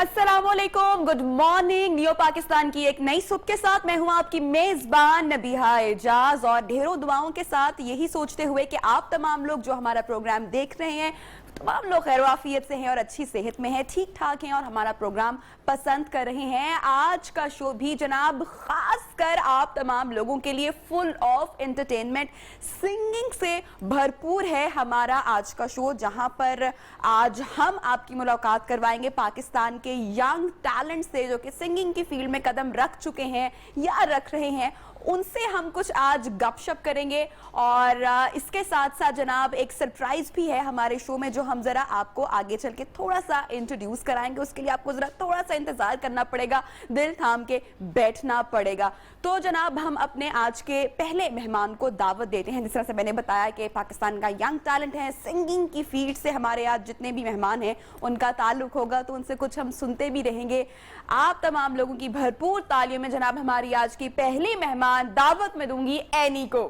अस्सलामुअलैकुम, good morning. Neo Pakistan की एक नई सुबह के साथ मैं हूं आपकी मेजबान नबीहा एजाज, और ढेरों दुआओं के साथ यही सोचते हुए कि आप तमाम लोग जो हमारा प्रोग्राम देख रहे हैं, तमाम लोग खैर आफियत से हैं और अच्छी सेहत में हैं, ठीक ठाक हैं और हमारा प्रोग्राम पसंद कर रहे हैं। आज का शो भी जनाब खास कर आप तमाम लोगों के लिए फुल ऑफ एंटरटेनमेंट, सिंगिंग से भरपूर है हमारा आज का शो, जहां पर आज हम आपकी मुलाकात करवाएंगे पाकिस्तान के यंग टैलेंट से जो कि सिंगिंग की फील्ड में कदम रख चुके हैं या रख रहे हैं। उनसे हम कुछ आज गपशप करेंगे और इसके साथ साथ जनाब एक सरप्राइज भी है हमारे शो में जो हम जरा आपको आगे चल के थोड़ा सा इंट्रोड्यूस कराएंगे। उसके लिए आपको जरा थोड़ा सा इंतजार करना पड़ेगा, दिल थाम के बैठना पड़ेगा। तो जनाब हम अपने आज के पहले मेहमान को दावत देते हैं। जिस तरह से मैंने बताया कि पाकिस्तान का यंग टैलेंट है, सिंगिंग की फील्ड से हमारे आज जितने भी मेहमान हैं उनका ताल्लुक होगा, तो उनसे कुछ हम सुनते भी रहेंगे। आप तमाम लोगों की भरपूर तालियों में जनाब हमारी आज की पहली मेहमान दावत में दूंगी एनी को।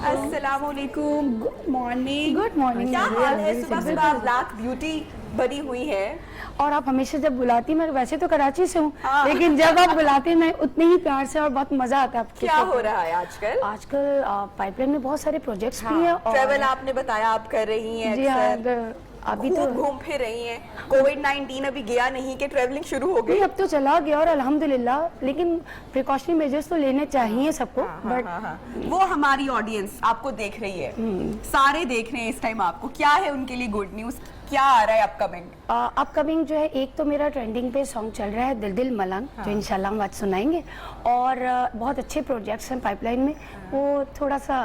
अस्सलामुअलैकुम, गुड मॉर्निंग। Good morning. क्या हाल है? सुबह सुबह ब्लैक ब्यूटी बनी हुई है। और आप हमेशा जब बुलाती, मैं वैसे तो कराची से हूँ, लेकिन जब आप बुलाती मैं उतने ही प्यार से और बहुत मजा आता है आपके। क्या हो रहा है आजकल? आजकल पाइपलाइन में बहुत सारे प्रोजेक्ट्स भी हैं और ट्रैवल आपने बताया आप कर रही हैं। जी हाँ, अभी तो घूम फिर रही हैं। कोविड-19 अभी गया नहीं कि ट्रैवलिंग शुरू हो गई? अब तो चला गया और अल्हम्दुलिल्लाह, लेकिन प्रिकॉशनरी मेजर्स तो लेने चाहिए सबको। बट वो हमारी ऑडियंस आपको देख रही है, सारे देख रहे हैं इस टाइम आपको। क्या है उनके लिए गुड न्यूज? क्या आ रहा है अपकमिंग? अपकमिंग जो है, एक तो मेरा ट्रेंडिंग पे सॉन्ग चल रहा है दिल दिल मलंग, जो इंशाल्लाह हम आज सुनाएंगे, और बहुत अच्छे प्रोजेक्ट्स हैं पाइपलाइन में। वो थोड़ा सा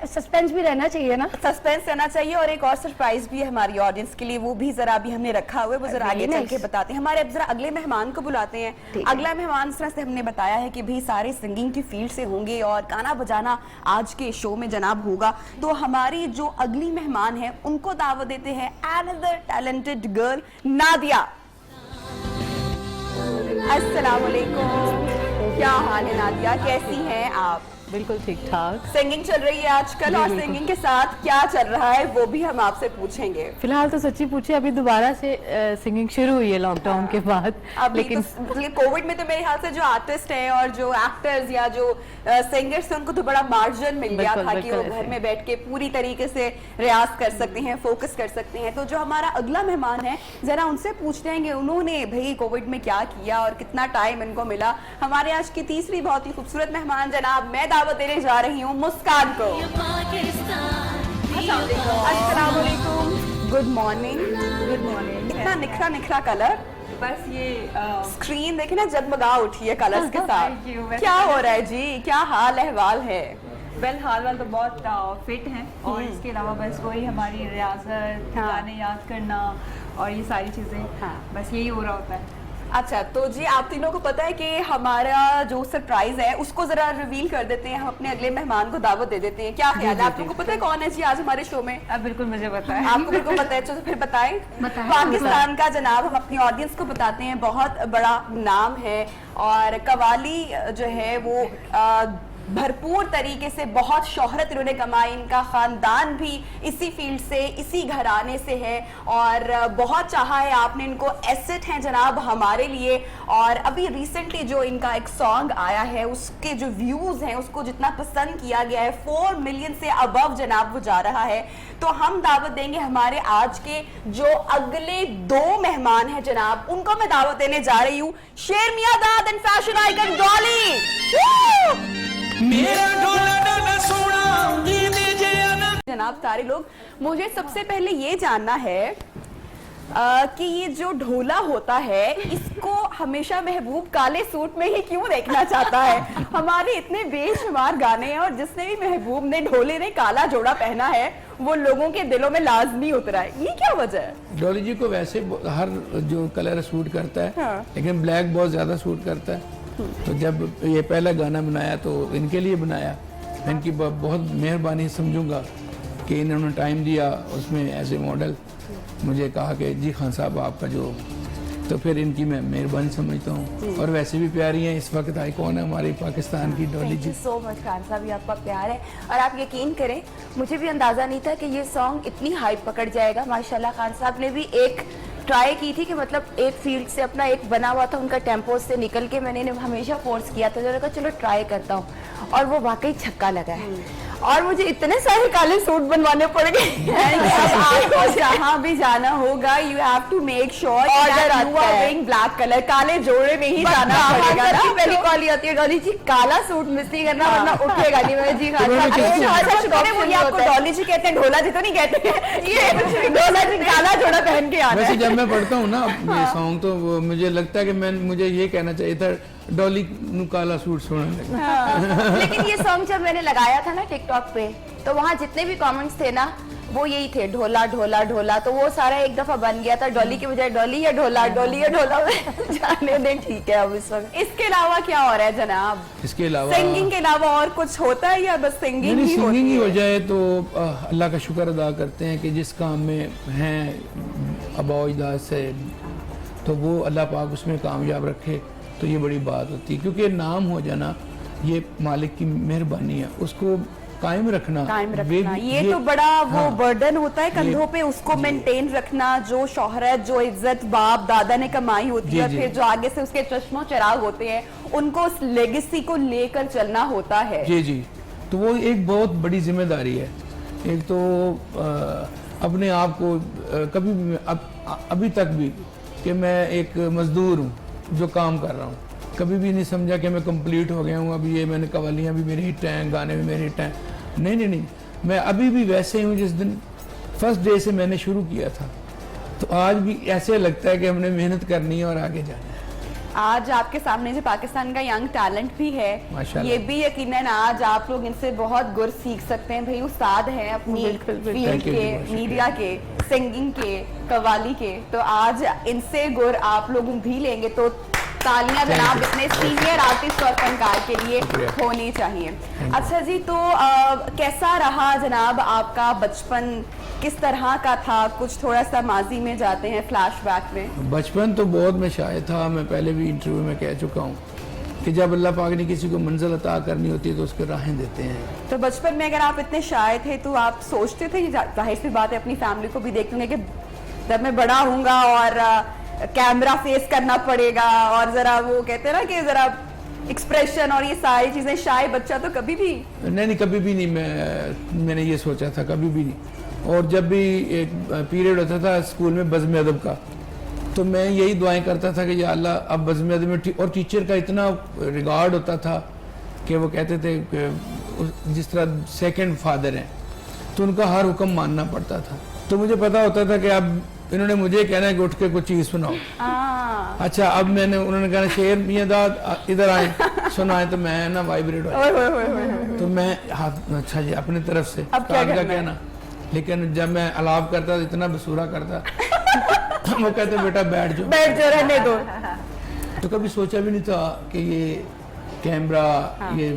सस्पेंस भी रहना चाहिए ना, सस्पेंस रहना चाहिए। और एक और सरप्राइज भी है हमारी ऑडियंस के लिए, वो भी जरा अभी हमने रखा हुआ है, वो जरा आगे चल के बताते हैं। हमारे अब जरा अगले मेहमान को बुलाते हैं। अगला मेहमान इस तरह से हमने बताया है कि भी सारे सिंगिंग की फील्ड से होंगे और गाना बजाना आज के शो में जनाब होगा। तो हमारी जो अगली मेहमान है उनको दावत देते हैं, अनदर टैलेंटेड गर्ल नादिया। अस्सलाम वालेकुम, क्या हाल है नादिया, कैसी हैं आप? बिल्कुल ठीक ठाक। सिंगिंग चल रही है आजकल, और सिंगिंग के साथ क्या चल रहा है वो भी हम आपसे पूछेंगे। फिलहाल तो सच्ची पूछे, अभी दोबारा से सिंगिंग शुरू हुई है लॉकडाउन के बाद। लेकिन तो कोविड में तो मेरे ख्याल से जो आर्टिस्ट हैं और जो एक्टर्स या जो सिंगर्स हैं उनको तो बड़ा मार्जिन मिल गया था कि वो घर में बैठ के पूरी तरीके से रियाज कर सकते हैं, फोकस कर सकते हैं। तो जो हमारा अगला मेहमान है जरा उनसे पूछते हैं कि उन्होंने भाई कोविड में क्या किया और कितना टाइम इनको मिला। हमारे आज की तीसरी बहुत ही खूबसूरत मेहमान जनाब मैं दावत देने जा रही हूँ मुस्कान को। अस्सलाम वालेकुम, गुड मॉर्निंग। Good morning. इतना निखरा निखरा कलर, बस ये स्क्रीन देखे ना जगमगा उठी है कलर्स के साथ। क्या हो रहा है जी, क्या हाल अहवाल है? वेल हाल वाल तो बहुत फिट हैं, और इसके अलावा बस वही हमारी रियाजत, गाने याद करना और ये सारी चीज़ें, बस यही हो रहा होता है। अच्छा, तो जी आप तीनों को पता है कि हमारा जो सरप्राइज है उसको जरा रिवील कर देते हैं, हम अपने अगले मेहमान को दावत दे देते हैं। क्या ख्याल है? आप लोगों को पता है कौन है जी आज हमारे शो में? अब बिल्कुल मुझे पता है। आपको बिल्कुल पता है, तो फिर बताएं। पाकिस्तान का जनाब हम अपनी ऑडियंस को बताते हैं बहुत बड़ा नाम है, और कवाली जो है वो भरपूर तरीके से बहुत शोहरत इन्होंने कमाई। इनका खानदान भी इसी फील्ड से, इसी घराने से है, और बहुत चाहा है आपने इनको। एसेट हैं जनाब हमारे लिए। और अभी रिसेंटली जो इनका एक सॉन्ग आया है उसके जो व्यूज हैं उसको जितना पसंद किया गया है, 4 मिलियन से अबव जनाब वो जा रहा है। तो हम दावत देंगे हमारे आज के जो अगले 2 मेहमान हैं जनाब, उनको मैं दावत देने जा रही हूँ। शेर my dad and fashion icon Dolly. मेरा ढोला ढोला सोना जनाब सारे लोग, मुझे सबसे पहले ये जानना है कि ये जो ढोला होता है इसको हमेशा महबूब काले सूट में ही क्यों देखना चाहता है? हमारे इतने बेशुमार गाने हैं और जिसने भी महबूब ने ढोले ने काला जोड़ा पहना है वो लोगों के दिलों में लाजमी उतरा है। ये क्या वजह है? डॉली जी को वैसे हर जो कलर सूट करता है, लेकिन ब्लैक बहुत ज्यादा सूट करता है। तो जब ये पहला गाना बनाया तो इनके लिए बनाया। मैं इनकी बहुत मेहरबानी समझूंगा कि इन्होंने टाइम दिया। उसमें एज ए मॉडल मुझे कहा कि जी खान साहब आपका जो तो फिर इनकी मैं मेहरबानी समझता हूँ। और वैसे भी प्यारी हैं। इस वक्त आइकॉन है हमारी पाकिस्तान की Dolly thank ji. You so much Khan साहब, ये आपका प्यार है। और आप यकीन करें, मुझे भी अंदाज़ा नहीं था कि ये सॉन्ग इतनी हाइप पकड़ जाएगा। माशाल्लाह खान साहब ने भी एक ट्राई की थी कि मतलब एक फील्ड से अपना एक बना हुआ था उनका टेम्पो से निकल के, मैंने हमेशा फोर्स किया था, जो लगा चलो ट्राई करता हूँ, और वो वाकई छक्का लगा है। और मुझे इतने सारे काले सूट बनवाने पड़ गए। अब आपको जहाँ भी जाना होगा, you have to make sure you are wearing black colour, काले जोड़े में ही जाना पड़ेगा ना। पहली कॉल आती है, डॉली जी काला सूट मिस नहीं करना वरना उठेगा नहीं। मैं जी हाँ, आपको डॉली जी कहते हैं, ढोला जी तो नहीं कहते हैं। ये ढोला जी काला जोड़ा पहन के आना वैसे है। जब मैं पढ़ता हूँ ना ये सॉन्ग, तो मुझे लगता है कि मुझे ये कहना चाहिए था, डॉली नु काला सूट सोने लगा। लेकिन ये सॉन्ग जब मैंने लगाया था ना टिकटॉक पे, तो वहाँ जितने भी कमेंट्स थे ना, वो यही थे, ढोला ढोला ढोला। तो वो सारा एक दफा बन गया था, डॉली की बजाय डॉली या ढोला, डॉली या ढोला। जाने दें, ठीक है। अब इस वक्त इसके अलावा क्या हो रहा है जनाब? इसके अलावा सिंगिंग के अलावा और कुछ होता है या बस सिंगिंग ही सिंगिंग होती ही हो है? जाए तो अल्लाह का शुक्र अदा करते हैं कि जिस काम में हैं आबा अजदाद से, तो वो अल्लाह पाक उसमें कामयाब रखे, तो ये बड़ी बात होती है। क्योंकि नाम हो जाना ये मालिक की मेहरबानी है, उसको कायम रखना ये तो बड़ा वो बर्डन होता है कंधों पे, उसको मेंटेन रखना। जो शोहरत, जो इज्जत बाप दादा ने कमाई होती है, फिर जो आगे से उसके चश्मो चिराग होते हैं, उनको उस लेगेसी को लेकर चलना होता है। जी जी, तो वो एक बहुत बड़ी जिम्मेदारी है। एक तो अपने आप को कभी भी अभी तक भी कि मैं एक मजदूर हूँ जो काम कर रहा हूँ, कभी भी नहीं समझा कि मैं कंप्लीट हो गया हूँ। अभी ये मैंने कवालियाँ भी मेरी हिट हैं, गाने भी मेरे हिट हैं। नहीं नहीं नहीं, मैं अभी भी वैसे ही हूँ जिस दिन फर्स्ट डे से मैंने शुरू किया था। तो आज भी ऐसे लगता है कि हमने मेहनत करनी है और आगे जाना है। आज आपके सामने जो पाकिस्तान का यंग टैलेंट भी है, माशाल्लाह। ये भी यकीनन आज आप लोग इनसे बहुत गुर सीख सकते हैं। भाई उस्ताद हैं अपनी फील्ड Thank you, के, शुक्रिया। मीडिया के, सिंगिंग के, कव्वाली के, तो आज इनसे गुर आप लोग भी लेंगे। तो तालियां जनाब इतने सीनियर आर्टिस्ट और फनकार के लिए होनी चाहिए। अच्छा जी, तो कैसा रहा जनाब आपका बचपन, किस तरह का था? कुछ थोड़ा सा माजी में जाते हैं, फ्लैशबैक में। बचपन तो बहुत मैं शायद था। मैं पहले भी इंटरव्यू में कह चुका हूँ कि जब अल्लाह पाक ने किसी को मंजिल अता करनी होती है तो उसके राहें देते हैं। तो बचपन में अगर आप इतने शायर थे तो आप सोचते थे, जाहिर सी बात है अपनी फैमिली को भी देखते होंगे कि जब मैं बड़ा हूँगा और कैमरा फेस करना पड़ेगा, और जरा वो कहते हैं ना कि जरा एक्सप्रेशन और ये सारी चीजें, शाय बच्चा तो कभी भी नहीं, कभी भी नहीं मैंने ये सोचा था, कभी भी नहीं। और जब भी एक पीरियड होता था स्कूल में बज़्म अदब का, तो मैं यही दुआएं करता था कि या अल्लाह अब बज़्म अदब में, और टीचर का इतना रिगार्ड होता था कि वो कहते थे कि जिस तरह सेकंड फादर हैं, तो उनका हर हुक्म मानना पड़ता था। तो मुझे पता होता था कि अब इन्होंने मुझे कहना है कि उठ के कुछ चीज़ सुनाओ। अच्छा, अब उन्होंने कहना शेर मियां दाद इधर आए सुनाए, तो मैं ना वाइब्रेट हो, तो मैं हाथ, अच्छा जी अपनी तरफ से अब क्या कहना। लेकिन जब मैं अलाप करता तो इतना बसूरा करता वो कहते बेटा बैठ जाओ रहने दो। तो कभी सोचा भी नहीं था कि ये कैमरा, ये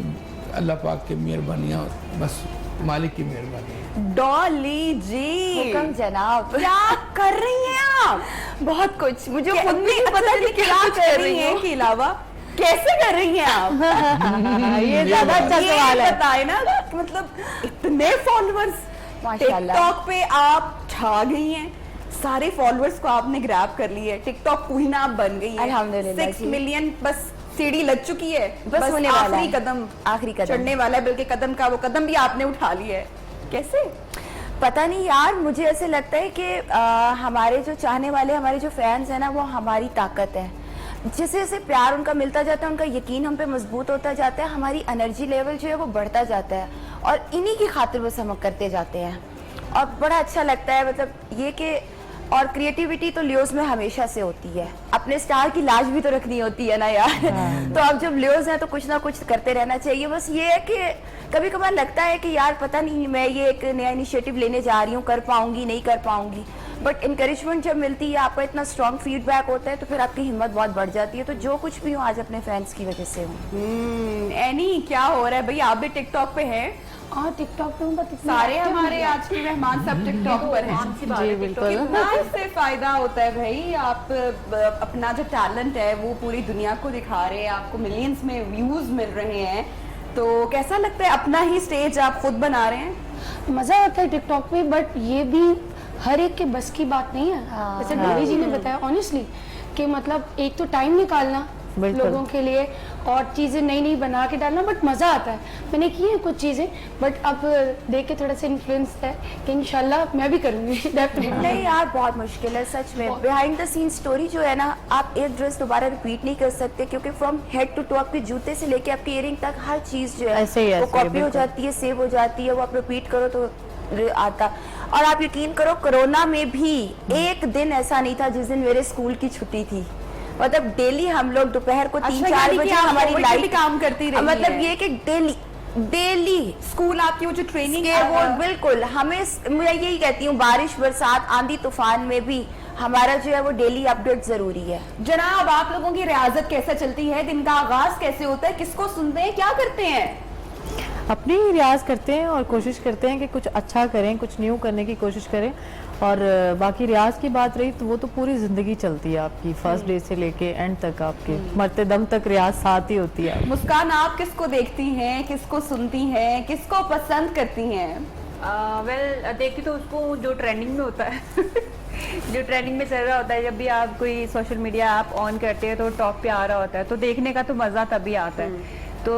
अल्लाह पाक की मेहरबानियाँ, बस मालिक की मेहरबानी। डॉली जी, हुक्म जनाब। क्या कर रही हैं आप? बहुत कुछ मुझे खुद नहीं पता कि क्या कर रही हैं, के अलावा कैसे कर रही हैं आप? ये ज्यादा अच्छा ये सवाल है। बताए ना, मतलब इतने फॉलोअर्स माशाल्लाह। टिकटॉक पे आप छा गई हैं, सारे फॉलोअर्स को आपने ग्रैब कर ली है, टिकटॉक क्वीन आप बन गई हैं। अल्हम्दुलिल्लाह 6 जी। मिलियन बस सीढ़ी लग चुकी है, बस होने वाला आखिरी है। कदम आखिरी कदम चढ़ने वाला है, बल्कि कदम का वो कदम भी आपने उठा लिया है। कैसे? पता नहीं यार, मुझे ऐसे लगता है कि हमारे जो चाहने वाले, हमारे जो फैंस हैं ना, वो हमारी ताकत है। जैसे जैसे प्यार उनका मिलता जाता है, उनका यकीन हम पे मजबूत होता जाता है, हमारी एनर्जी लेवल जो है वो बढ़ता जाता है, और इन्हीं की खातिर बस हम करते जाते हैं। और बड़ा अच्छा लगता है, मतलब ये कि, और क्रिएटिविटी तो लियोज में हमेशा से होती है। अपने स्टार की लाज भी तो रखनी होती है ना यार। तो अब जब लियोज हैं तो कुछ ना कुछ करते रहना चाहिए। बस ये है कि कभी कभार लगता है कि यार पता नहीं मैं ये एक नया इनिशिएटिव लेने जा रही हूँ, कर पाऊंगी नहीं कर पाऊंगी, बट इंकरेजमेंट जब मिलती है, आपका इतना स्ट्रॉन्ग फीडबैक होता है, तो फिर आपकी हिम्मत बहुत बढ़ जाती है। तो जो कुछ भी हूँ आज अपने फैंस की वजह से हूँ। एनी क्या हो रहा है भाई? आप भी टिकटॉक पे हैं हाँ टिकटॉक पे मैं इतनी सारे active हमारे नहीं हूँ। आज के मेहमान सब टिकटॉक पर हैं। जी बिल्कुल। कितना इससे फायदा होता है भाई, आप अपना जो टैलेंट है वो पूरी दुनिया को दिखा रहे हैं, आपको मिलियंस में व्यूज मिल रहे हैं, तो कैसा लगता है अपना ही स्टेज आप खुद बना रहे हैं? मजा आता है टिकटॉक पे, बट ये भी हर एक के बस की बात नहीं है। जैसे डोली जी ने बताया ऑनेस्टली कि मतलब एक तो टाइम निकालना बिल्कुल। लोगों के लिए और चीजें नई नई बना के डालना, बट मजा आता है। मैंने की है कुछ चीजें, बट अब देख के थोड़ा सा इन्फ्लुएंस है कि इंशाल्लाह मैं भी करूंगी डेफिनेटली। नहीं यार बहुत मुश्किल है सच में। बिहाइंड द सीन स्टोरी जो है ना, आप एक ड्रेस दोबारा रिपीट नहीं कर सकते, क्योंकि फ्रॉम हेड टू टो आपके जूते से लेके आपके इयरिंग तक हर चीज जो है ऐसे ही वो ऐसे ही, कॉपी हो बिल्कुल। जाती है, सेव हो जाती है, वो आप रिपीट करो तो आता। और आप यकीन करो कोरोना में भी एक दिन ऐसा नहीं था जिस दिन मेरे स्कूल की छुट्टी थी। मतलब डेली हम लोग दोपहर को 3-4 यानी कि बजे आप हमारी कोविड में भी लाइट काम करती रही मतलब है। ये कि डेली डेली स्कूल आपकी वो जो ट्रेनिंग के वो बिल्कुल हमें, मैं यही कहती हूँ बारिश बरसात आंधी तूफान में भी हमारा जो है वो डेली अपडेट जरूरी है। जनाब, आप लोगों की रियाजत कैसे चलती है, दिन का आगाज कैसे होता है, किसको सुनते हैं, क्या करते हैं? अपनी ही रियाज करते हैं और कोशिश करते हैं कि कुछ अच्छा करें, कुछ न्यू करने की कोशिश करें। और बाकी रियाज की बात रही तो वो तो पूरी जिंदगी चलती है आपकी, फर्स्ट डे से लेके एंड तक, आपके मरते दम तक रियाज साथ ही होती है। मुस्कान, आप किसको देखती हैं, किसको सुनती हैं, किसको पसंद करती हैं? वेल देखती तो उसको जो ट्रेंडिंग में होता है जो ट्रेंडिंग में चल रहा होता है। जब भी आप कोई सोशल मीडिया ऐप ऑन करते हैं तो टॉप पे आ रहा होता है, तो देखने का तो मज़ा तभी आता है। तो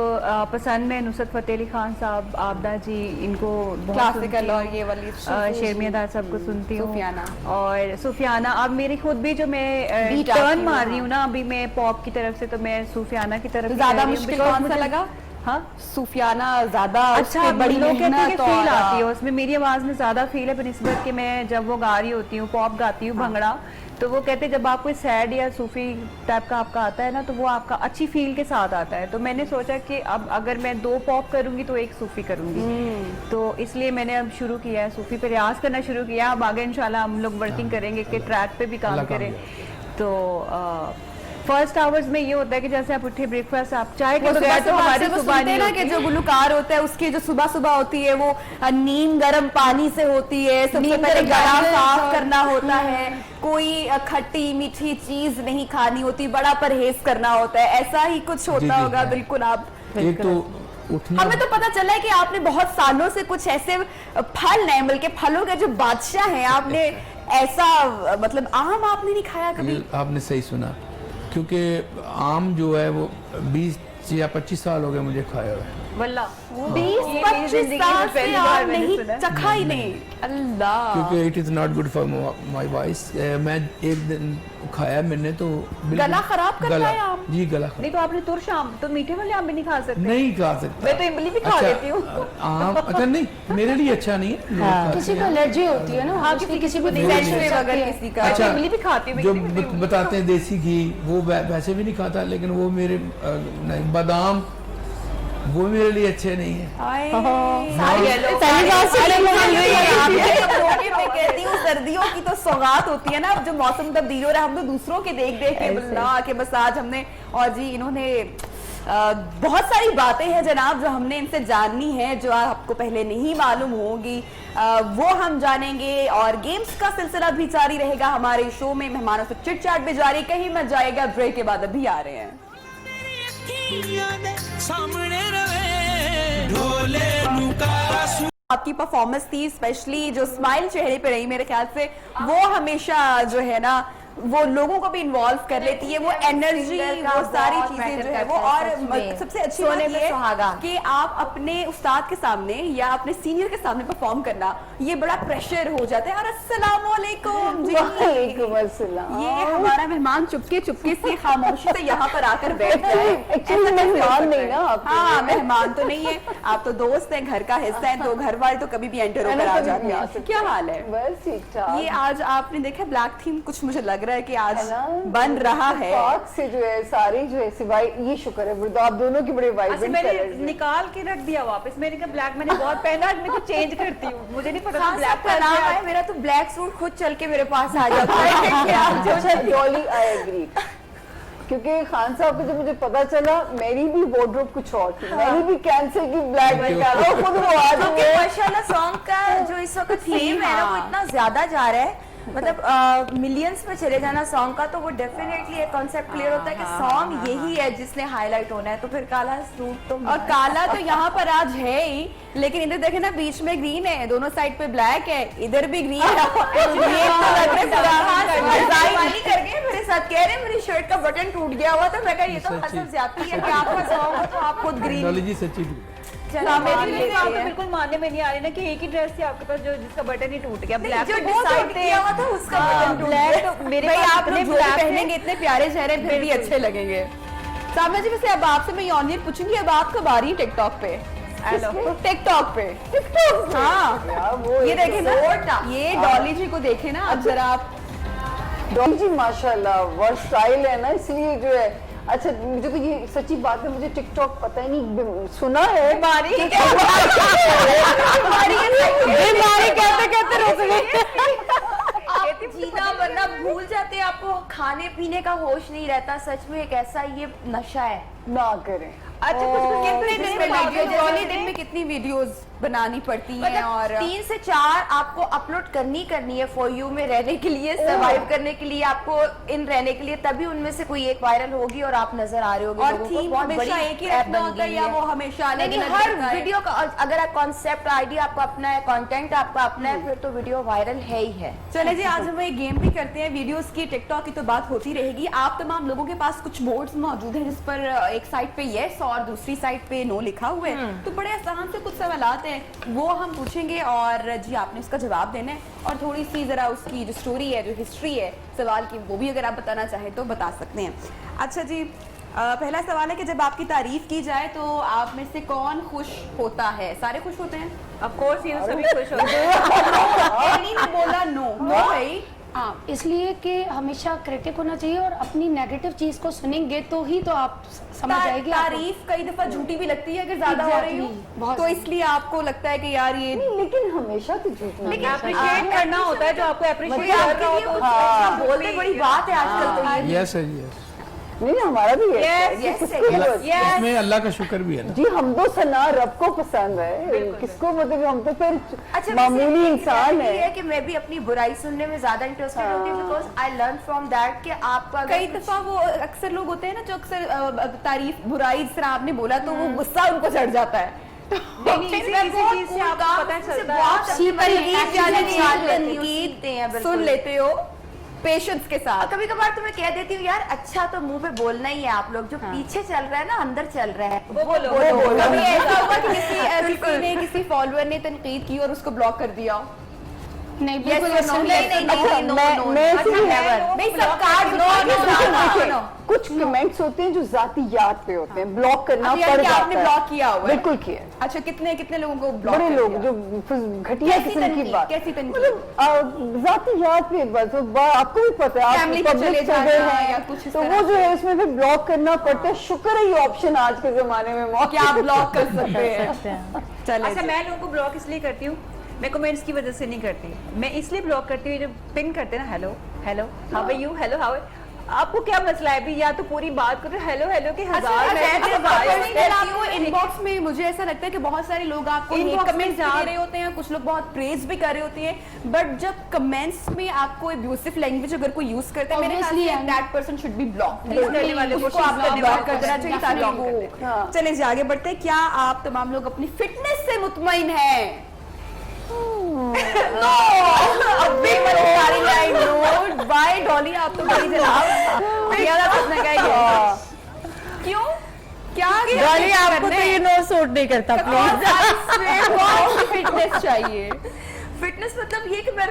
पसंद में नुसरत फतेह अली खान साहब, आबदा जी, इनको बहुत क्लासिकल सुनती और हूँ। ये वाली शेरमिया सबको सुनती हूँ। सुफियाना। और सुफियाना, अब मेरी खुद भी जो मैं Beat आती टर्न हूँ, मार रही हूँ ना अभी मैं पॉप की तरफ से, तो मैं सुफियाना की तरफ ही ज्यादा जा रही हूँ, मुश्किल because कौन सा मुझे- लगा? हाँ सूफियाना ज्यादा अच्छा, उसपे बड़ी लोग कहते हैं कि मेहनत फील और- आती है उसमें, मेरी आवाज में ज्यादा फील है बनिस्बत कि मैं जब वो गा रही होती हूँ, पॉप गाती हूँ, भंगड़ा, तो वो कहते हैं जब आप कोई सैड या सूफी टाइप का आपका आता है ना, तो वो आपका अच्छी फील के साथ आता है। तो मैंने सोचा कि अब अगर मैं 2 पॉप करूंगी तो 1 सूफी करूंगी, तो इसलिए मैंने अब शुरू किया है, सूफी पे रियाज करना शुरू किया। अब आगे इंशाल्लाह हम लोग वर्किंग करेंगे कि ट्रैक पे भी काम अल्लाह करें। कामयाब। तो फर्स्ट आवर्स में ये होता है कि जैसे आप उठे ब्रेकफास्ट, आप चाय के वो बगैर तो हमारी सुबह सुबह नहीं ना होती। कि जो गुलकार होता है उसकी जो सुबह सुबह होती है वो नीम गर्म पानी से होती है, सबसे नीम पहले गर्म गला पानी साफ और- करना होता है, कोई खट्टी मीठी चीज नहीं खानी होती, बड़ा परहेज करना होता है, ऐसा ही कुछ जी, होता जी, होगा। हाँ। बिल्कुल आप एक तो उठना, हमें तो पता चला है कि आपने बहुत सालों से कुछ ऐसे फल हैं, बल्कि फलों के जो बादशाह हैं, आपने ऐसा मतलब आम आपने नहीं खाया कभी? ये आपने सही सुना, क्योंकि आम जो है वो 20 या 25 साल हो गए मुझे खाए हुए। वल्ला 20-25 साल से आप नहीं चखा ही नहीं। अल्लाह, क्योंकि it is not good for my voice. मैं एक दिन खाया मैंने तो बिल्कुल- गला खराब करता गला- है आम? जी गला खराब नहीं तो आपने तुरश आम, तो मीठे वाले आम भी नहीं खा सकते? नहीं खा सकता। मैं तो इमली भी खा अच्छा, लेती हूँ। आम अच्छा नहीं, मेरे लिए अच्छा नहीं है, लोग खाते किसी को हैं। एलर्जी होती है ना, हाँ, किसी को नहीं, एलर्जी नहीं, हो अगर सकती है। किसी का मैं अच्छा, तो इमली भी खाती हूँ, जो मैं इमली भी बताते हैं देसी घी, वो वैसे भी नहीं खाता, लेकिन वो मेरे नहीं, बादाम वो मेरे लिए अच्छे नहीं है। मैं कहती हूँ सर्दियों की तो सौगात होती है ना, अब जो मौसम तब्दील हो रहा है, हम तो दूसरों के देख देख के बल्ला के बस आज हमने, और जी इन्होंने बहुत सारी बातें हैं जनाब जो हमने इनसे जाननी है, जो आपको पहले नहीं मालूम होगी, वो हम जानेंगे। और गेम्स का सिलसिला भी जारी रहेगा हमारे शो में, मेहमानों से चिट चाट भी जारी, कहीं मत जाएगा, ब्रेक के बाद अभी आ रहे हैं। आपकी परफॉर्मेंस थी, स्पेशली जो स्माइल चेहरे पे रही, मेरे ख्याल से वो हमेशा जो है ना वो लोगों को भी इन्वॉल्व कर लेती है, वो एनर्जी, वो सारी चीजें जो है वो। और सबसे अच्छी बात ये है कि आप अपने उस्ताद के सामने या अपने सीनियर के सामने परफॉर्म करना, ये बड़ा प्रेशर हो जाता है। और अस्सलाम वालेकुम जी, ये हमारा मेहमान चुपके चुपके से खामोशी से यहाँ पर आकर बैठ जाए। Actually मेहमान नहीं ना आप। हाँ, मेहमान तो नहीं है, आप तो दोस्त हैं, घर का हिस्सा है, तो घर वाले तो कभी भी एंटर होकर आ जाते हैं। क्या हाल है? बस ठीक ठाक। ये आज आपने देखा ब्लैक थीम, कुछ मुझे लग रहा है कि आज बन रहा है। पाक से जो है सारी जो है सिवाय ये शुक्र है बुर्दा, आप दोनों की बड़े अच्छा, वाइब्रेंट मैंने कलर्स हैं। निकाल के रख दिया वापस, मैंने कहा ब्लैक मैंने बहुत पहना, आज मैं तो चेंज करती हूँ, मुझे नहीं पता था ब्लैक का नाम है, मेरा तो ब्लैक सूट खुद चल के मेरे पास आ जाता है। अच्छा डॉली, आई एग्री। क्योंकि खान साहब को जब मुझे पता चला, मेरी भी वार्डरोब कुछ और थी, मैंने भी कैंसिल की ब्लैक निकाला, खुद वो आ क्योंकि माशाल्लाह सॉन्ग का जो इस वक्त फेम है ना वो इतना ज्यादा जा रहा है, मतलब मिलियंस में चले जाना सॉन्ग का, तो वो डेफिनेटली एक कॉन्सेप्ट क्लियर होता है कि सॉन्ग यही है जिसने हाईलाइट होना है, तो फिर काला सूट तो और काला तो यहाँ पर आज है ही, लेकिन इधर देखे ना बीच में ग्रीन है, दोनों साइड पे ब्लैक है, इधर भी ग्रीन है। ये तो लग रहा है मजाक कर गए मेरे साथ, कह रहे मेरी शर्ट का बटन टूट गया हुआ, तो मैं कहा ये तो हसन ज्यादती है कि आपका सॉन्ग हो तो आप खुद ग्रीन। टेक्नोलॉजी सच्ची भी आप तो बिल्कुल मानने में नहीं आ रही ना कि एक ही ड्रेस थी आपके पास जो जिसका बटन ही टूट गया। ब्लैक जो डिसाइड किया हुआ था उसका बटन टूट ब्लैक गया। तो मेरे भाई पास आप लोग जो भी पहनेंगे इतने प्यारे चेहरे फिर भी अच्छे लगेंगे। सामने जी वैसे अब आपसे मैं यौनियत पूछूंगी, अब आप कब आ रही है टिकटॉक पे? टिकटॉक पे हाँ ये देखे ना, ये डॉली जी को देखे ना अब जरा आप। डॉली जी माशाल्लाह वर्सटाइल है ना, इसलिए जो है। अच्छा मुझे तो ये सच्ची बात है, मुझे टिकटॉक पता ही नहीं, सुना है बीमारी कहते कहते रुक गए। जीना वरना भूल जाते हैं, आपको खाने पीने का होश नहीं रहता, सच में एक ऐसा ये नशा है। ना करें। अच्छा कितने दिन में दिन में कितनी वीडियोस बनानी पड़ती हैं? मतलब और 3 से 4 आपको अपलोड करनी है फॉर यू में रहने के लिए, सरवाइव करने के लिए, आपको इन रहने के लिए, तभी उनमें से कोई एक वायरल होगी और आप नजर आ रहे होगे और लोगों को। थीम बहुत हमेशा बड़ी एक ही ऐप रखना बन होता है गई या वो हमेशा अलग नहीं, अलग हर रहता है? वीडियो का अगर आप कॉन्सेप्ट आइडिया आपका अपना है, कंटेंट आपका अपना है, फिर तो वीडियो वायरल है ही है। चले जी आज हम एक गेम भी करते हैं, वीडियोस की टिकटॉक की तो बात होती रहेगी। आप तमाम लोगों के पास कुछ बोर्ड्स मौजूद हैं जिस पर एक साइड पे यस और दूसरी साइड पे नो लिखा हुआ है, तो बड़े आसान से कुछ सवालात हैं वो हम पूछेंगे और जी आपने उसका जवाब देना है, और थोड़ी सी जरा उसकी जो स्टोरी है, जो हिस्ट्री है सवाल की, वो भी अगर आप बताना चाहें तो बता सकते हैं। अच्छा जी पहला सवाल है कि जब आपकी तारीफ की जाए तो आप में से कौन खुश होता है? सारे खुश होते हैं? ऑफ कोर्स ये सभी खुश होते हैं। एनी ने बोला नो भाई। हाँ, इसलिए कि हमेशा क्रिटिक होना चाहिए और अपनी नेगेटिव चीज को सुनेंगे तो ही तो आप समझ आएगी। तारीफ कई दफा झूठी भी लगती है अगर ज्यादा हो रही हो, बहुत तो इसलिए आपको लगता है कि यार ये नहीं, लेकिन हमेशा तो झूठ नहीं। लेकिन अप्रिशिएट करना होता है, जो आपको अप्रिशिएट कर आपके रहा हो लिए तो कुछ अच्छा बोलते बड़ी बात है आजकल तो ये। यस है जी, यस। नहीं हमारा भी है। Yes, इसमें अल्लाह का शुक्र भी है ना। जी हम तो सना रब को पसंद है, किसको मतलब हम तो फिर अच्छा मामूली इंसान है है। कि मैं भी अपनी बुराई सुनने में ज्यादा इंटरेस्टेड होती हूँ, because I learn from that कि आपका कई दफा वो अक्सर लोग होते हैं ना जो अक्सर तारीफ बुराई जिस तरह आपने बोला तो वो गुस्सा उनको चढ़ जाता है। इसी चीज से आपको पता चलता है, सुन लेते हो पेशेंस के साथ। कभी कभार तो मैं कह देती हूँ यार अच्छा तो मुंह पे बोलना ही है, आप लोग जो पीछे चल रहा है ना अंदर चल रहा है वो बोलो। कभी ऐसा हुआ कि किसी ने किसी फॉलोअर ने तनकीद की और उसको ब्लॉक कर दिया? नहीं Yes बिल्कुल or no? कुछ कमेंट्स होते हैं जो जातियात पे होते हैं, ब्लॉक करना अच्छा, पड़ यानी जाता आपने है। ब्लॉक किया हुआ है? बिल्कुल किया है। अच्छा कितने कितने लोगों को ब्लॉक बड़े कर लोग दिया? जो घटिया कैसी किस्म की तनकीद? बात, कैसी तनकीद? मतलब जातियात पे बस आपको भी पता है, Family आप पे पब्लिक चले जाना फिगर या हैं, कुछ इस तो तरह वो जो है उसमें फिर ब्लॉक करना पड़ता है। शुक्र है ये ऑप्शन आज के जमाने में मौजूद क्या आप ब्लॉक कर सकते हैं? चले अच्छा मैं लोगों को ब्लॉक इसलिए करती हूँ, मैं कमेंट्स की वजह से नहीं करती, मैं इसलिए ब्लॉक करती हूँ, जब पिन करते हैं ना hello hello how are you, hello how, आपको क्या मसला है अभी, या तो पूरी बात करो, हेलो हेलो के हजार आपको इनबॉक्स में मुझे ऐसा लगता है कि बहुत सारे लोग आपको Inbox कमेंट्स में दे रहे होते हैं, कुछ लोग बहुत प्रेज भी कर रहे होते हैं, बट जब कमेंट्स में आपको एब्यूसिव लैंग्वेज अगर कोई यूज करते हैं, मेरे ख्याल say that person should be block. करने वाले को उसको आपको ब्लॉक कर देना चाहिए ताकि block कर वो चले जी आगे बढ़ते हैं। क्या आप तमाम लोग अपनी फिटनेस से मुतमईन हैं? नो अभी सारी लाइन नो बाय डॉली, आप तो बड़ी जनाब ज्यादा कुछ ना कहेंगे। क्यों क्या डॉली आपको तो ये नो सूट नहीं करता प्लीज। फिटनेस चाहिए? फिटनेस मतलब ये कि मैं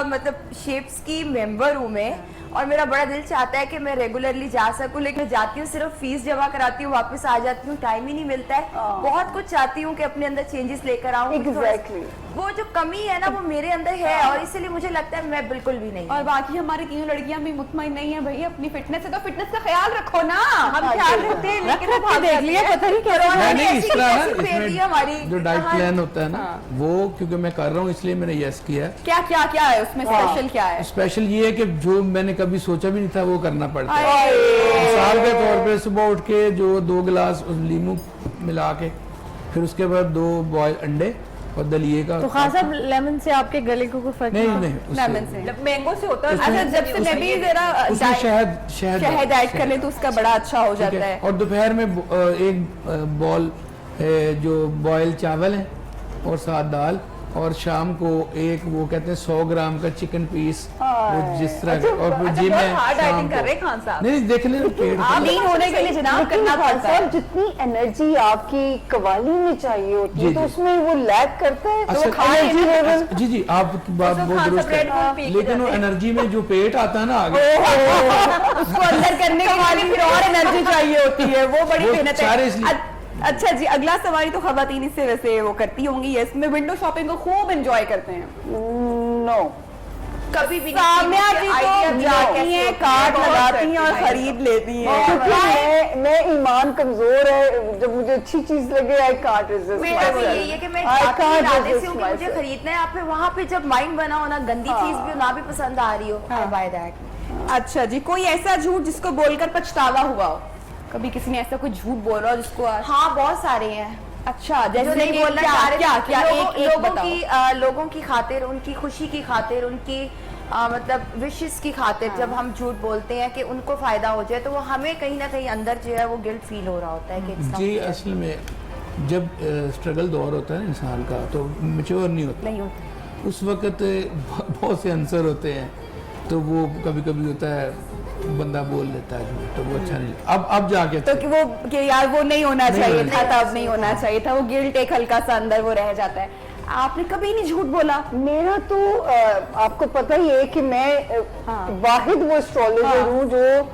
मतलब शेप्स की मेंबर हूँ मैं, और मेरा बड़ा दिल चाहता है कि मैं रेगुलरली जा सकूं, लेकिन मैं जाती हूँ सिर्फ फीस जमा कराती हूँ, वापस आ जाती हूँ, टाइम ही नहीं मिलता है। बहुत कुछ चाहती हूँ कि अपने अंदर चेंजेस लेकर आऊँ। Exactly. वो जो कमी है ना वो मेरे अंदर है, और इसीलिए मुझे लगता है मैं बिल्कुल भी नहीं। और बाकी हमारी तीनों लड़कियां भी मुतमईन नहीं है भाई अपनी फिटनेस से, तो फिटनेस का ख्याल रखो ना। हम ख्याल रखते हैं लेकिन वो भाग देख लिया, पता नहीं क्या कोरोना ने नहीं, ऐसी इस तरह कैसी ना फेर दी इसमें हमारी जो डाइट प्लान होता है ना वो क्योंकि मैं कर रहा हूँ इसलिए मैंने यस किया है। क्या क्या क्या है उसमें, स्पेशल क्या है? स्पेशल ये है कि जो मैंने कभी सोचा भी नहीं था वो करना पड़ता है। मिसाल के तौर पे सुबह उठ के जो 2 गिलास लीमू मिला के, फिर उसके बाद 2 बॉयल अंडे और दलिए का। तो खान साहब लेमन से आपके गले को कोई फर्क नहीं नहीं? नहीं उससे- लेमन से। मैंगो से होता है। अच्छा, जब से मैं भी जरा उसमें शहद शहद ऐड कर ले तो उसका बड़ा अच्छा हो ठीक जाता है। है। और दोपहर में एक बॉल जो बॉयल चावल है और साथ दाल, और शाम को एक वो कहते हैं 100 ग्राम का चिकन पीस, वो जिस तरह का। और फिर जिम में हार्ड शाम डाइटिंग को। कर रहे हैं खान साहब। नहीं देख ले पेट आप लीन होने के लिए जनाब लेकिन करना खान पड़ता है। साहब जितनी एनर्जी आपकी कवाली में चाहिए होती है जी, तो जी। उसमें वो लैक करता है, तो असल- वो एनर्जी लेवल। जी जी आपकी बात तो बहुत खान दुरुस्त साहब Red Bull पी है, के लेकिन वो जाते हैं। एनर्जी में जो पेट आता है ना आगे, उसको अंदर करने के लिए फिर और एनर्जी चाहिए होती है, वो बड़ी वो मेहनत सारे है। इसलिए- अच्छा जी, अगला सवाल तो खवातीन इससे वैसे वो करती होंगी, यस में विंडो शॉपिंग को खूब एंजॉय करते हैं। नो, कभी भी सामने जी idea तो भी जाती कैसे हैं, होती है, कार्ड बहुत लगाती हैं और करती हैं। खरीद लेती हैं। क्योंकि मैं ईमान कमजोर है, जब मुझे अच्छी चीज लगे आई कांट रेजिस्ट मेरा भी यही है कि मैं जाती हूँ इरादे से हूँ कि मुझे खरीदना है, आप फिर वहाँ पे जब माइंड बना हो ना, गंदी चीज भी ना भी पसंद आ रही हो, आई बाय दैट। अच्छा जी, कोई ऐसा झूठ जिसको बोलकर पछतावा हुआ हो? कभी किसी ने ऐसा कोई झूठ बोला हो जिसको हाँ बहुत सारे हैं अच्छा, जो जैसे नहीं कि बोलना क्या चाह रहे क्या थे। क्या एक बताओ। लोगों की खातिर, उनकी खुशी की खातिर, उनकी मतलब विशेस की खातिर जब हम झूठ बोलते हैं कि उनको फायदा हो जाए, तो वो हमें कहीं ना कहीं अंदर जो है वो गिल्ट फील हो रहा होता है कि it's not जी fair। असल में जब स्ट्रगल दौर होता है ना इंसान का, तो मेच्योर नहीं होता। नहीं होता। उस वक्त बहुत से आंसर होते हैं, तो वो कभी कभी होता है बंदा बोल लेता है झूठ, तो वो अच्छा नहीं। अब जाके तो कि वो कि यार वो नहीं होना नहीं चाहिए होना था, तब नहीं होना चाहिए था, वो गिल्ट एक हल्का सा अंदर वो रह जाता है। आपने कभी नहीं झूठ बोला? मेरा तो आपको पता ही है कि मैं वाहिद वो एस्ट्रोलॉजर हूँ जो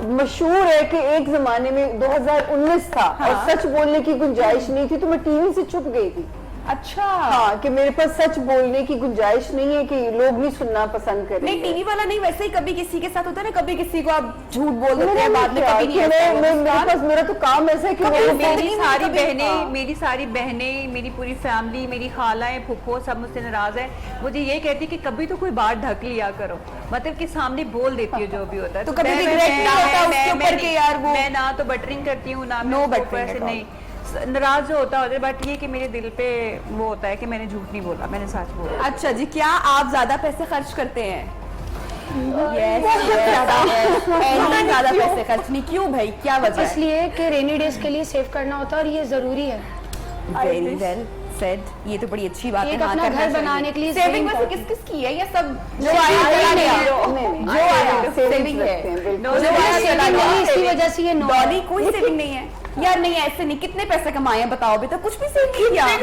मशहूर है कि एक जमाने में 2019 था और सच बोलने की गुंजाइश नहीं थी, तो मैं टीवी से छुप गई थी। अच्छा। हाँ, कि मेरे पास सच बोलने की गुंजाइश नहीं है, कि लोग नहीं सुनना पसंद करेंगे। नहीं, टीवी वाला नहीं, वैसे ही कभी किसी के साथ होता है ना, कभी किसी को आप झूठ बोल देते मेरा हैं, बाद में कभी नहीं ऐसा हुआ। मेरे पास मेरा तो काम ऐसा है कि कभी लोगों भी को- जिंदगी में मेरी सारी बहनें, मेरी पूरी फैमिली, मेरी खालाएं, फुफ्फो सब मुझसे नाराज है। मुझे ये कहती है कि कभी तो कोई बात ढक लिया करो, मतलब कि सामने बोल देती है जो भी होता है। तो कभी regret नहीं होता उसके ऊपर कि यार वो- मैं ना तो बटरिंग करती हूँ ना No मैं उसके buttering ऊपर से at all। नहीं नाराज जो होता है, बट ये कि मेरे दिल पे वो होता है कि मैंने झूठ नहीं बोला, मैंने सच बोला। अच्छा जी, क्या आप ज्यादा पैसे खर्च करते हैं? ज्यादा पैसे खर्च नहीं, क्यों भाई, क्या वजह है? इसलिए कि रेनी डेज के लिए सेव करना होता है और ये जरूरी है। वेरी वेल सेड, ये तो बड़ी अच्छी बात है। एक हाँ, अपना करना घर चाहिए। बनाने के लिए सेविंग saving वैसे करते किस किस की है? ये सब जो नहीं, आया नहीं, चला नहीं, गया, नहीं, जो आया savings सेविंग है, रखते हैं, बिल्कुल। जो आया चला saving गया। नहीं, इसकी वजह से ये no है। डॉली कोई सेविंग नहीं है यार, नहीं ऐसे नहीं। कितने पैसे कमाए हैं बताओ, अभी तक कुछ भी सेव नहीं किया। नहीं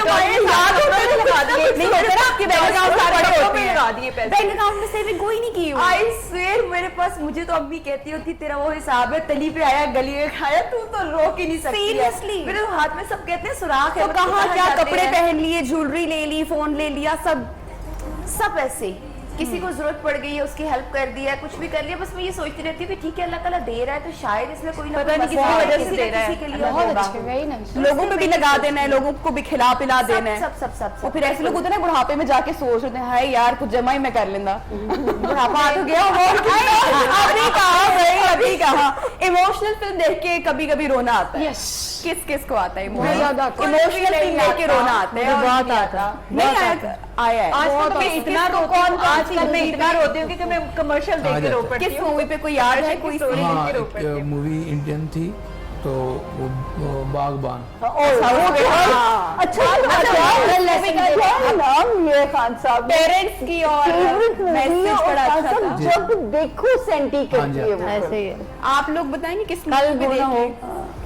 होते ना आपके बैंक अकाउंट बड़े होते हैं, लगा दिए पैसे। बैंक अकाउंट में सेविंग कोई नहीं की हुई। आई स्वेर मेरे पास, मुझे तो अम्मी कहती होती तेरा वो हिसाब है, तली पे आया गली में खाया, तू तो रोक ही नहीं सकती है। Seriously? मेरे तो हाथ में सब कहते हैं सुराख है, तो मतलब कहाँ क्या जाते कपड़े हैं। पहन लिए, ज्वेलरी ले ली, फोन ले लिया, सब ऐसे किसी को जरूरत पड़ गई है, उसकी हेल्प कर दिया, कुछ भी कर लिया। बस मैं ये सोचती रहती हूँ कि ठीक है अल्लाह ताला दे रहा है, तो शायद इसमें कोई ना पता कोई नहीं किसकी मसला है, वजह से किसी दे ना रहा है। किसी के लिए बहुत होगा। अच्छे, वेरी नाइस। लोगों पे भी लगा देना है, लोगों को भी खिला पिला देना है। सब और फिर ऐसे लोग होते हैं ना बुढ़ापे में जाके सोच रहे हैं हाय यार कुछ जमा ही मैं कर लेंदा, बुढ़ापा आ तो गया और अभी कहा भाई, अभी कहा। इमोशनल फिल्म देख के कभी कभी रोना आता है। यस, किस किस को आता है बहुत ज्यादा आता है। इमोशनल फिल्म देख के रोना आता है? मुझे बहुत आता है, नहीं बहुत आया, आया है। आजकल तो मैं इतना रोती हूँ, आजकल मैं इतना रोती हूँ कि मैं कमर्शियल देख के रो पड़ती किस हूँ। मूवी पे कोई याद है? कोई स्टोरी हाँ, देख के रो पड़ती एक हूँ। मूवी इंडियन थी, तो वो बागबान। अच्छा नाम ये खान साहब पेरेंट्स की और फेवरेट मूवी मैसेज बड़ा अच्छा था। जब देखो सेंटी हाँ करती जी, है वो। ऐसे ही है। आप लोग बताएंगे किस कल मूवी पे गुना हो। देखे?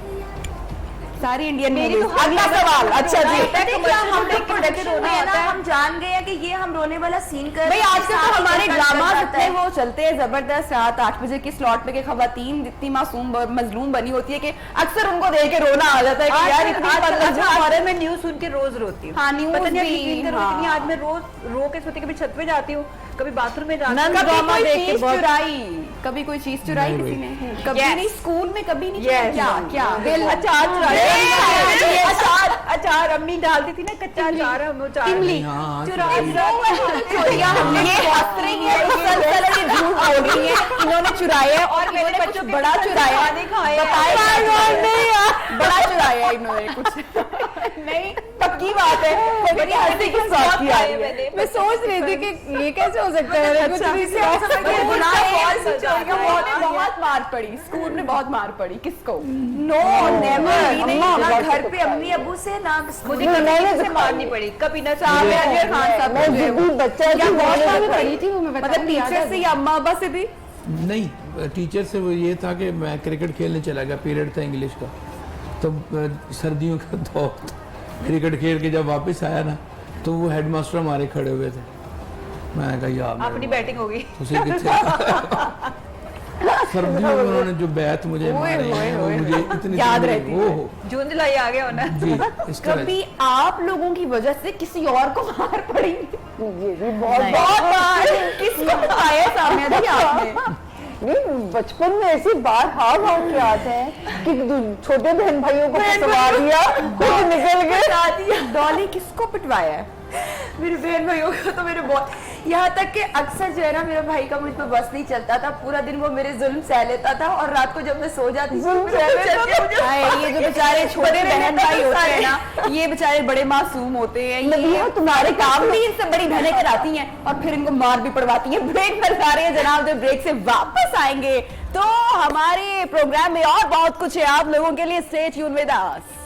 सारी इंडियन मेरी मूवी। तो हर अगला जगह सवाल। रोना अच्छा जी, आता है, देखिए, हम commercial लोग देख के प्रोडक्शन रोना में है ना, आता है। हम जान गए हैं कि ये हम रोने वाला सीन कर भाई आजकल तो हमारे ड्रामा है इतने वो चलते हैं जबरदस्त, रात 8 बजे की स्लॉट पे के खवातीन इतनी मासूम और मजलूम बनी होती है कि अक्सर उनको देख के रोना आ जाता है कि यार इतनी आज मैं न्यूज सुन के रोज रोती हूँ। हाँ, news पता नहीं आप भी, यकीन करोगे हाँ। कि नहीं, आज मैं रोज रो के सोती, कभी छत पे जाती हूँ, कभी बाथरूम में जाती नन हूँ। कभी ड्रामा कोई देख के चीज बहुत- चुराई, कभी कोई चीज चुराई नहीं किसी भाई। ने? कभी Yes. नहीं, स्कूल में कभी नहीं Yes. क्या क्या अचार चुराया। अचार अम्मी डालती थी ना, कच्चा अचार हम वो चार इमली। हाँ, चुरा चोरियां ये हंस रही है, ये झूठ बोल रही है, इन्होंने चुराए हैं और इन्होंने कुछ बड़ा चुराया है, बड़ा चुराया है इन्होंने कुछ नहीं, पक्की बात है। मेरी हंसी की बात किया है। मैं सोच रही थी कि ये कैसे हो सकता है, कुछ नहीं बहुत मार पड़ी स्कूल में, बहुत मार पड़ी किसको? नो नेवर, ना घर पे अम्मी अबू से ना मुझे कभी से मारनी पड़ी, कभी ना साहब खान साहब मैं जिद्दी बच्चा थी, बहुत भी पढ़ी थी वो, मैं मतलब बताऊंगी, याद टीचर है? से या अम्मा अब्बा से भी? नहीं, टीचर से वो ये था कि मैं क्रिकेट खेलने चला गया, पीरियड था इंग्लिश का, तो सर्दियों का दौर, क्रिकेट खेल के जब वापस आया ना तो वो हेडमास्टर हमारे खड़े हुए थे। मैंने कहा यार अपनी बैटिंग होगी। उसे कितने सर्दियों में उन्होंने जो बैत मुझे मारे हैं वो मुझे इतनी याद रहती है। ओहो जून जुलाई आ गया होना। जी, इस तरह कभी आप लोगों की वजह से किसी और को मार पड़ी? ये भी बहुत बहुत मार किसको बताया सामने दी आपने? नहीं, बचपन में ऐसी बार हाव याद है कि छोटे बहन भाइयों को फंसवा दिया, खुद निकल गए। डॉली किसको पिटवाया है? मेरे बहन भाइयों को तो मेरे बहुत, यहाँ तक कि अक्सर जो है ना मेरा भाई का मुझ पर बस नहीं चलता था, पूरा दिन वो मेरे जुल्म सह लेता था और रात को जब मैं सो जाती थी ये जो बेचारे छोटे बहन भाई होते हैं ना, ये बेचारे बड़े मासूम होते हैं, ये तुम्हारे काम भी इनसे बड़ी बहनें कराती हैं और फिर इनको मार भी पड़वाती हैं। ब्रेक पर जा रहे हैं जनाब, जब ब्रेक से वापस आएंगे तो हमारे प्रोग्राम में और बहुत कुछ है आप लोगों के लिए। Stay tune with us.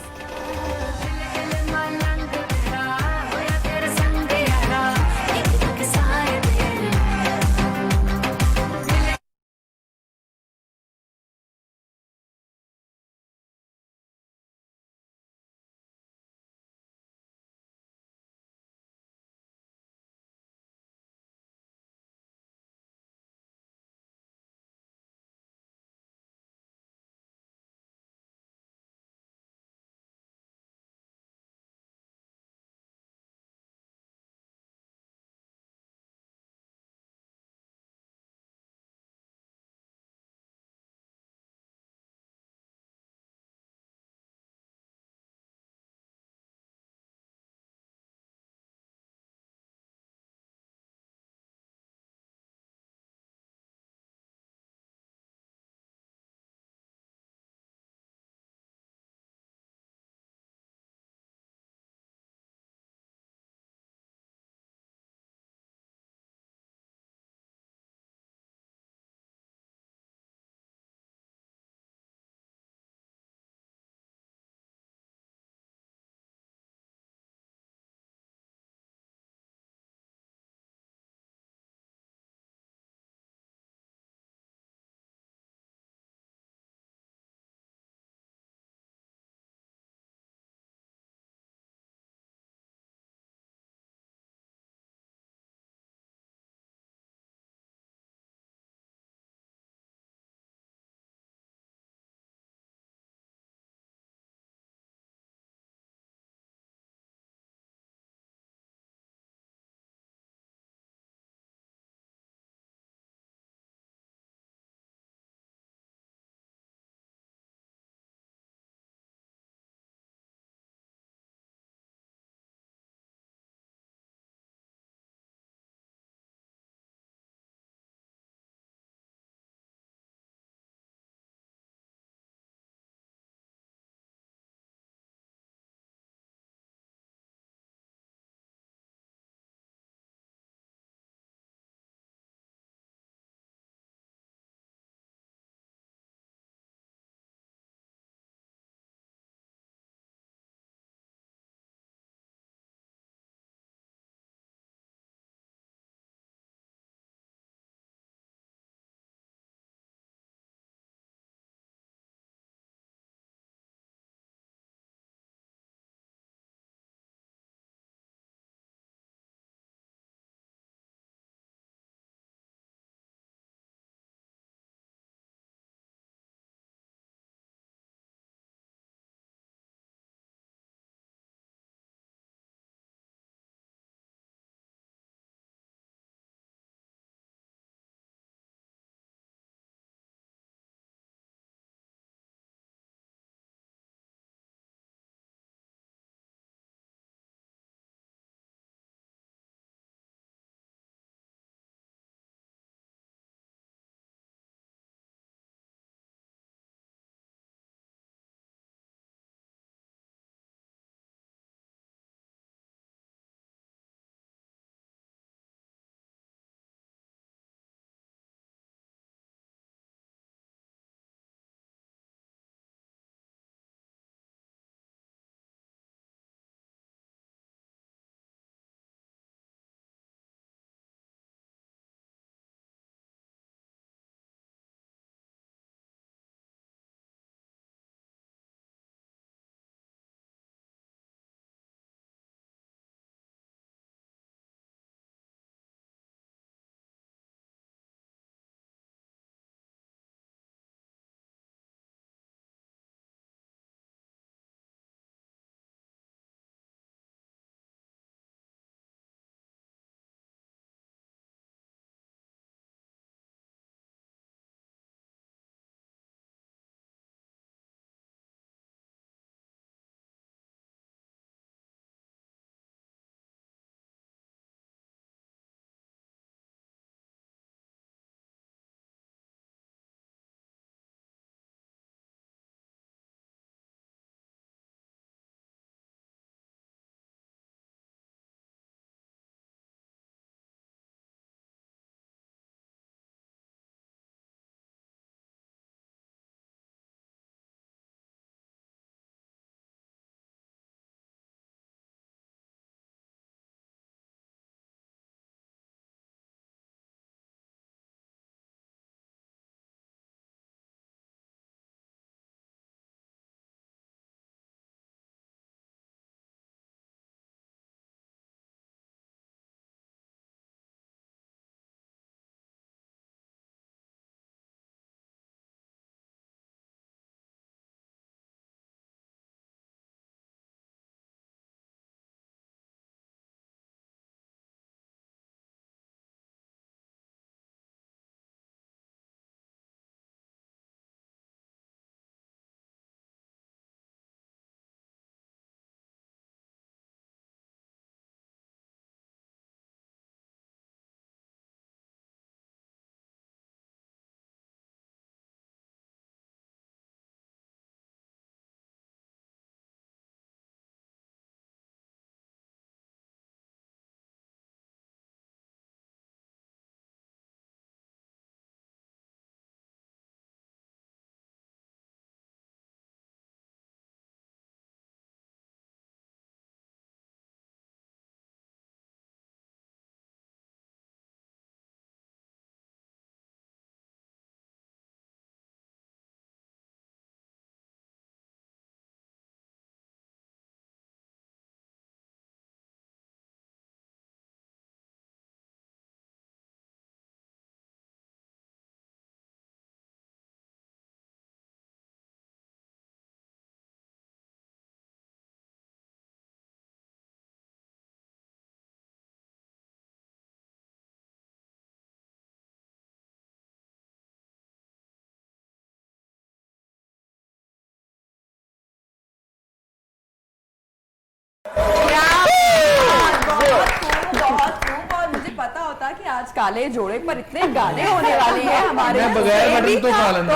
काले जोड़े पर इतने गाने होने वाले हैं हमारे। मैं बगैर बटन तो खा लेता।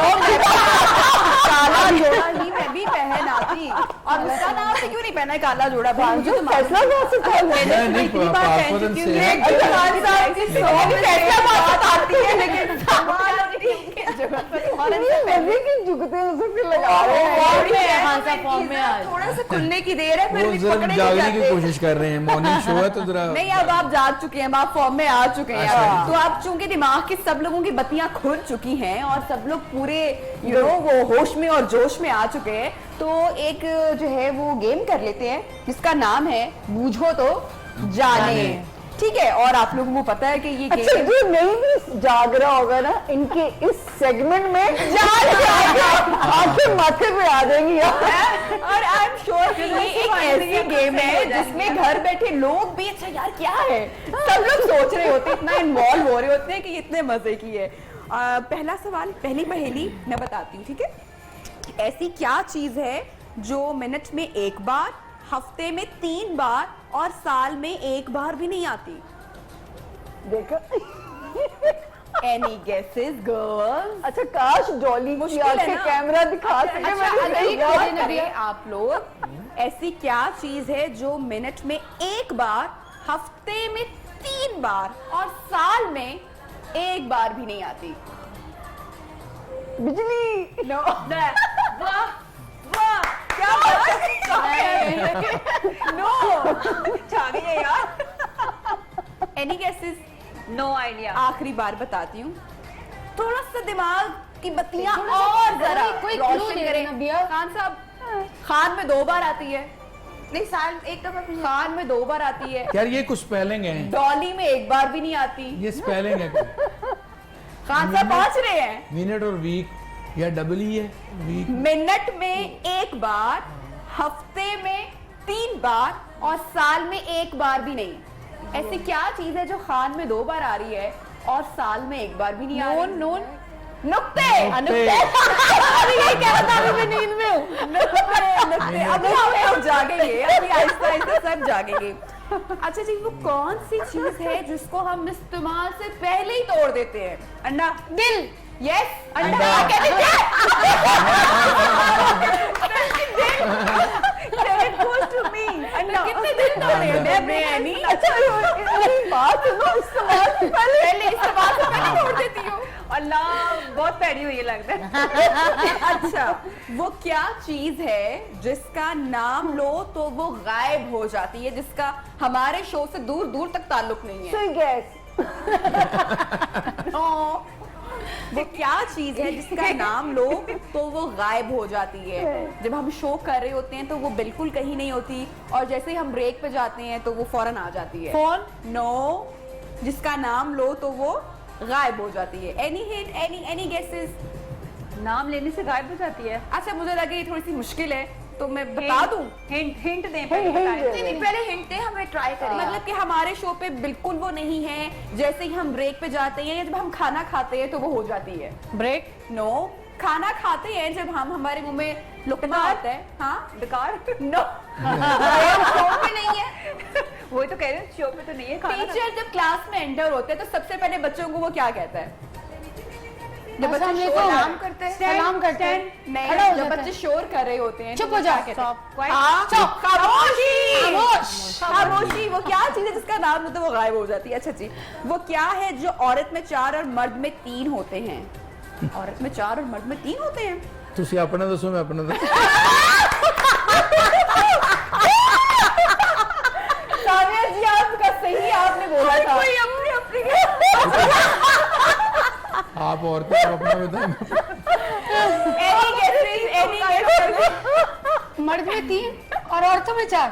काला जोड़ा ही मैं भी पहन आती, और मुस्कान आपने क्यों नहीं पहना है काला जोड़ा? भाई मुझे तो फैसला कैसे था? मैं नहीं पासपोर्ट से मजे की जुगते उसके लगा रहे हैं। हाँ सब फॉर्म में आज थोड़ा सा खुलने की देर है, फिर वो भी जरा पकड़े नहीं जागने की जाते। कोशिश कर रहे हैं, मॉर्निंग शो है तो जरा नहीं, अब आप जाग चुके हैं, अब आप फॉर्म में आ चुके हैं। अच्छा। तो आप चूंकि दिमाग की सब लोगों की बत्तियां खुल चुकी हैं और सब लोग पूरे वो होश में और जोश में आ चुके हैं, तो एक जो है वो गेम कर लेते हैं जिसका नाम है बूझो तो जाने। ठीक है, और आप लोगों को पता है कि ये अच्छा, गेम जो नहीं भी जाग रहा होगा ना, इनके इस सेगमेंट में आंखें माथे पे आ जाएंगी यार। और आई एम श्योर कि ये एक ऐसी गेम है जिसमें घर बैठे लोग भी अच्छा यार क्या है सब लोग सोच रहे होते हैं, इतना इन्वॉल्व हो रहे होते हैं कि ये इतने मजे की है। पहला सवाल, पहली पहेली मैं बताती हूँ, ठीक है? ऐसी क्या चीज है जो मिनट में एक बार, हफ्ते में 3 बार और साल में 1 बार भी नहीं आती? देखा? Any guesses girls? अच्छा, काश डॉली की मुश्किल है आंखें ना? कैमरा दिखा सके। अच्छा, मैंने अगर ये याद खोज करें आप लोग, ऐसी क्या चीज है जो मिनट में 1 बार, हफ्ते में 3 बार और साल में 1 बार भी नहीं आती? बिजली। नो। वाह वाह, क्या नो छा गई है यार। Any guesses? No idea. आखिरी बार बताती हूँ, थोड़ा सा दिमाग की बत्तियां और जरा कोई रोशन clue दे करें। देना भैया। खान साहब, खान में 2 बार आती है, नहीं, साल एक दफा भी खान में 2 बार आती है, यार ये कुछ स्पेलिंग है, डॉली में 1 बार भी नहीं आती। ये स्पेलिंग है। खान साहब पहुंच रहे हैं। मिनट और वीक या डबल ही है, वीक। मिनट में 1 बार, हफ्ते में 3 बार और साल में 1 बार भी नहीं। ऐसी क्या चीज है जो खान में 2 बार आ रही है और साल में 1 बार भी नहीं आ रही? नून नुक्ते। अरे ये क्या बता रही, मैं नींद में हूँ। नुक्ते अभी हम जागेंगे, अभी आहिस्ता आहिस्ता सब जागेंगे। अच्छा जी, वो कौन सी चीज है जिसको हम इस्तेमाल से पहले ही तोड़ देते हैं? अंडा। दिल। यस, अंडा। कितने दिन तोड़े मैंने? अच्छा, मेरी बात सुनो, इस्तेमाल से पहले इस्तेमाल से पहले तोड़ देती हूँ। अल्लाह, बहुत पैड़ी हुई है लगता है। अच्छा, वो क्या चीज है जिसका नाम लो तो वो गायब हो जाती है, जिसका हमारे शो से दूर दूर तक ताल्लुक नहीं है? सुई गैस। नो। वो क्या चीज है जिसका नाम लो तो वो गायब हो जाती है? जब हम शो कर रहे होते हैं तो वो बिल्कुल कहीं नहीं होती, और जैसे ही हम ब्रेक पे जाते हैं तो वो फौरन आ जाती है। फोन? नो। जिसका नाम लो तो वो गायब हो जाती है। Any hint, any guesses? नाम लेने से गायब हो जाती है। अच्छा, मुझे लगे ये थोड़ी सी मुश्किल है तो मैं बता दूं। हिंट दें, हिंट दे। नहीं, पहले हिंट दे, हमें ट्राई करें। मतलब कि हमारे शो पे बिल्कुल वो नहीं है, जैसे ही हम ब्रेक पे जाते हैं या जब हम खाना खाते हैं तो वो हो जाती है। ब्रेक? नो। खाना खाते हैं जब हम, हमारे मुंह में लुकमा आता है। हाँ, बेकार। नो। शो पे नहीं है। वही तो कह रहे हैं, शो पे तो नहीं है खाना। टीचर जब क्लास में एंटर होते हैं तो सबसे पहले बच्चों को वो क्या कहता है? जब बच्चे सामने शोर को सलाम करते हैं। सलाम करते हैं, नहीं, खड़ा हो जब जाता बच्चे है। शोर कर रहे होते हैं चुप तो हो वो जा, क्या कहते हैं? stop, हाँ, खामोशी। खामोश। खामोशी। वो क्या चीज है जिसका नाम लो तो वो गायब हो जाती है? अच्छा जी, वो क्या है जो औरत में 4 और मर्द में 3 होते हैं? औरत में 4 और मर्द में 3 होते हैं। तुसी अपना दसो, मैं अपना दसो। सानिया जी, आपका सही आपने बोला था। कोई अपनी अपनी आप औरतें आप अपना बताओ। Any guesses? Any guesses? मर्द में 3 और औरतों में 4।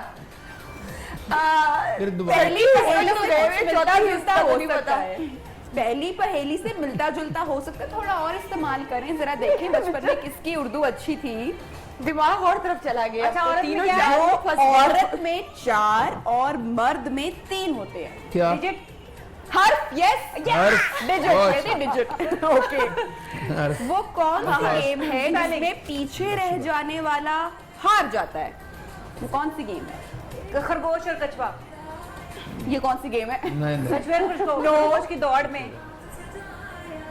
फिर दोबारा पहली पहेली से मिलता जुलता हो नहीं सकता पता। है। पहली पहेली से मिलता जुलता हो सकता है, थोड़ा और इस्तेमाल करें, जरा देखें बचपन में किसकी उर्दू अच्छी थी। दिमाग और तरफ चला गया। अच्छा, तो औरत में तीनों क्या है? जो औरत में 4 और मर्द में 3 होते हैं। क्या? हर्फ। यस, हर्फ। Digit, digit. ओके। हर्फ। वो कौन सी गेम है जिसमें पीछे रह जाने वाला हार जाता है? वो कौन सी गेम है? खरगोश और कछुआ। ये कौन सी गेम है? नहीं नहीं, रोज की दौड़ में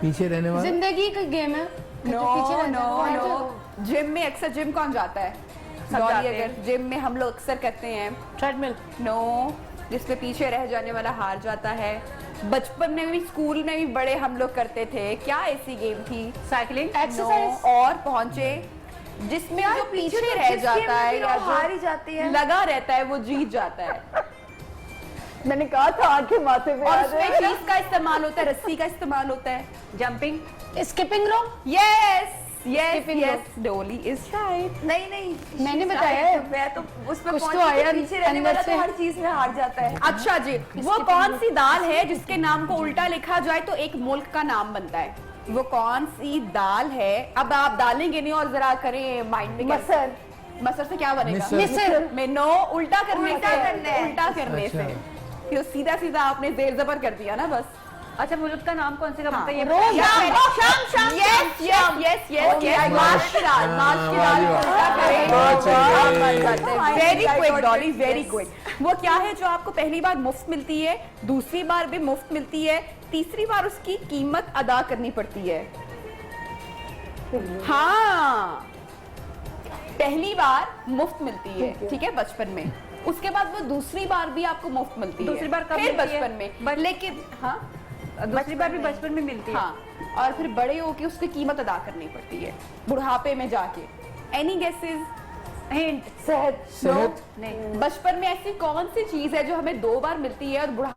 पीछे रहने वाला जिंदगी का गेम है। नो पीछे रहना नो है। नो, जिम में अक्सर जिम कौन जाता है? जाते डॉली, हैं। अगर जिम में हम लोग अक्सर करते हैं ट्रेडमिल। नो, जिसमें पीछे रह जाने वाला हार जाता है। बचपन में भी, स्कूल में भी बड़े हम लोग करते थे। क्या ऐसी गेम थी? साइकिलिंग। एक्सरसाइज। और पहुंचे जिसमें जो पीछे रह जाता है या हार ही जो जाती है। लगा रहता है वो जीत जाता है। मैंने कहा था आंखें माथे पे और आ उसमें जाए। चीज का इस्तेमाल होता है, रस्सी का इस्तेमाल होता है। Jumping. Skipping rope. Yes yes Skipping yes, डोली इज राइट। नहीं नहीं, मैंने बताया है। मैं तो उसमें कुछ तो पहुंची आया पीछे रहने अंदर वाला से। तो हर चीज में हार जाता है। अच्छा जी, वो कौन सी दाल है जिसके नाम को उल्टा लिखा जाए तो एक मुल्क का नाम बनता है? वो कौन सी दाल है? अब आप डालेंगे नहीं और जरा करें माइंड में। मसर। मसर से क्या बनेगा? मिसर। मिसर। में नो, उल्टा करने उल्टा से, करना है। उल्टा करने अच्छा। से। ये सीधा सीधा आपने जेर जबर कर दिया ना बस। अच्छा, मुल्क का नाम कौन से का बनता है ये रोज। बताइए। शाम शाम yes yes yes yes yes, मार्च की दाल, मार्च की दाल को उल्टा करें। Very quick Dolly, very quick. वो क्या है जो आपको पहली बार मुफ्त मिलती है, दूसरी बार भी मुफ्त मिलती है, तीसरी बार उसकी कीमत अदा करनी पड़ती है? हाँ, पहली बार मुफ्त मिलती है, ठीक है, बचपन में। उसके बाद वो दूसरी बार भी आपको मुफ्त मिलती है। दूसरी बार कब फिर मिलती है? बचपन में, लेकिन हाँ, दूसरी बार भी बचपन में मिलती है। हाँ, और फिर बड़े होके उसकी कीमत अदा करनी पड़ती है बुढ़ापे में जाके। Any guesses? हिंट। सेहत। सेहत। नहीं। बचपन में ऐसी कौन सी चीज है जो हमें 2 बार मिलती है और बुढ़ा